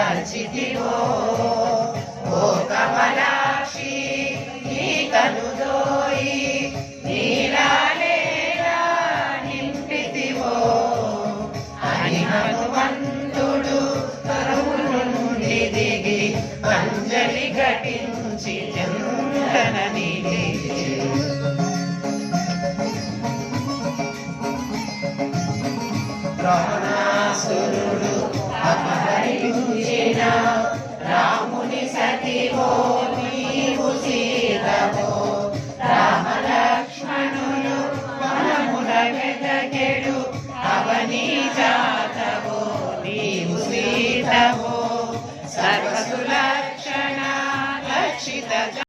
దాల్చితివో ఓ కమలాక్షి నీ కనుదోయి నీరాలేలా నింపితివో అని హనుమంతుడు తరువుల నుండి దిగి అంజలి ఘటించి చందన నిలిచి రావణాసురుడు అపహరించిన రాముని సతివో నీవు సీతవో రామ లక్ష్మణులు మనమున వెతకెడు అవని జాతవో నీవు సీతవో సర్వసులక్షణ లక్షిత